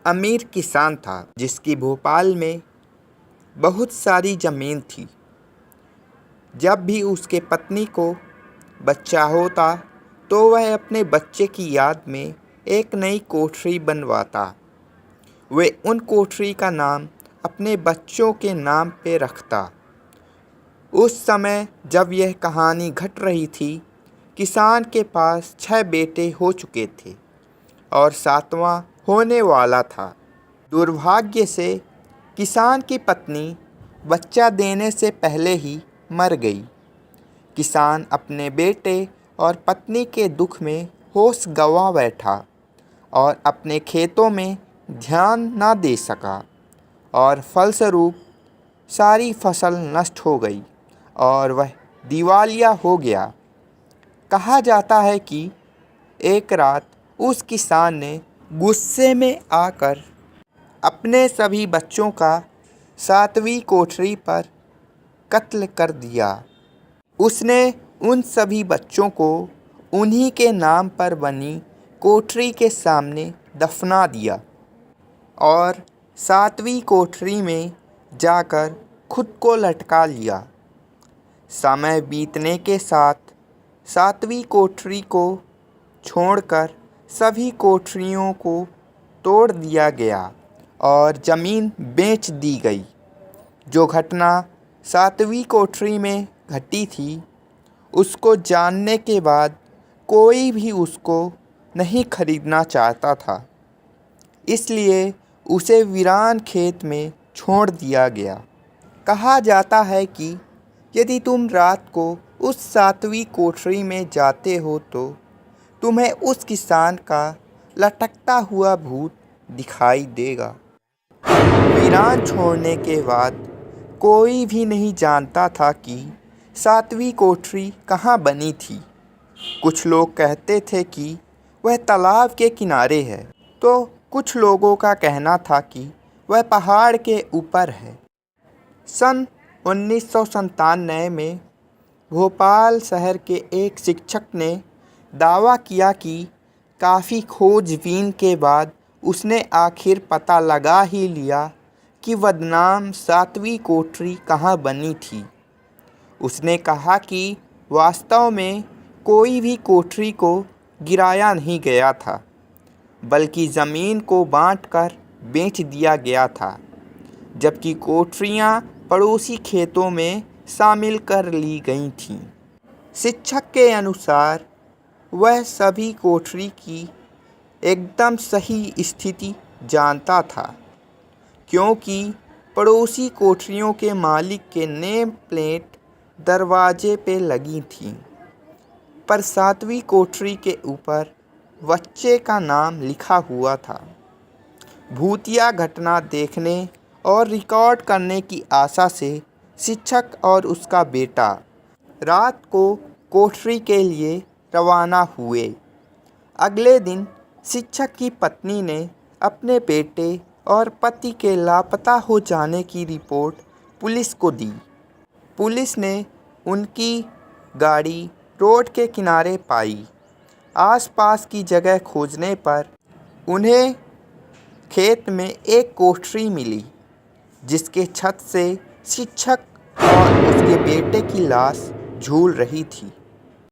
अमीर किसान था जिसकी भोपाल में बहुत सारी ज़मीन थी। जब भी उसके पत्नी को बच्चा होता तो वह अपने बच्चे की याद में एक नई कोठरी बनवाता। वे उन कोठरी का नाम अपने बच्चों के नाम पे रखता। उस समय जब यह कहानी घट रही थी, किसान के पास 6 बेटे हो चुके थे और 7वां होने वाला था। दुर्भाग्य से किसान की पत्नी बच्चा देने से पहले ही मर गई। किसान अपने बेटे और पत्नी के दुख में होश गंवा बैठा और अपने खेतों में ध्यान न दे सका और फलस्वरूप सारी फसल नष्ट हो गई और वह दिवालिया हो गया। कहा जाता है कि एक रात उस किसान ने गुस्से में आकर अपने सभी बच्चों का 7वीं कोठरी पर कत्ल कर दिया। उसने उन सभी बच्चों को उन्हीं के नाम पर बनी कोठरी के सामने दफना दिया और 7वीं कोठरी में जाकर खुद को लटका लिया। समय बीतने के साथ 7वीं कोठरी को छोड़कर सभी कोठरियों को तोड़ दिया गया और ज़मीन बेच दी गई। जो घटना 7वीं कोठरी में घटी थी, उसको जानने के बाद कोई भी उसको नहीं खरीदना चाहता था, इसलिए उसे वीरान खेत में छोड़ दिया गया। कहा जाता है कि यदि तुम रात को उस 7वीं कोठरी में जाते हो तो तुम्हें उस किसान का लटकता हुआ भूत दिखाई देगा। वीरान छोड़ने के बाद कोई भी नहीं जानता था कि 7वीं कोठरी कहाँ बनी थी। कुछ लोग कहते थे कि वह तालाब के किनारे है, तो कुछ लोगों का कहना था कि वह पहाड़ के ऊपर है। सन 1997 में भोपाल शहर के एक शिक्षक ने दावा किया कि काफ़ी खोजबीन के बाद उसने आखिर पता लगा ही लिया कि बदनाम 7वीं कोठरी कहाँ बनी थी। उसने कहा कि वास्तव में कोई भी कोठरी को गिराया नहीं गया था, बल्कि ज़मीन को बांटकर बेच दिया गया था, जबकि कोठरियाँ पड़ोसी खेतों में शामिल कर ली गई थीं। शिक्षक के अनुसार वह सभी कोठरी की एकदम सही स्थिति जानता था, क्योंकि पड़ोसी कोठरियों के मालिक के नेम प्लेट दरवाजे पे लगी थीं, पर 7वीं कोठरी के ऊपर बच्चे का नाम लिखा हुआ था। भूतिया घटना देखने और रिकॉर्ड करने की आशा से शिक्षक और उसका बेटा रात को कोठरी के लिए रवाना हुए। अगले दिन शिक्षक की पत्नी ने अपने बेटे और पति के लापता हो जाने की रिपोर्ट पुलिस को दी। पुलिस ने उनकी गाड़ी रोड के किनारे पाई। आसपास की जगह खोजने पर उन्हें खेत में एक कोठरी मिली, जिसके छत से शिक्षक और उसके बेटे की लाश झूल रही थी।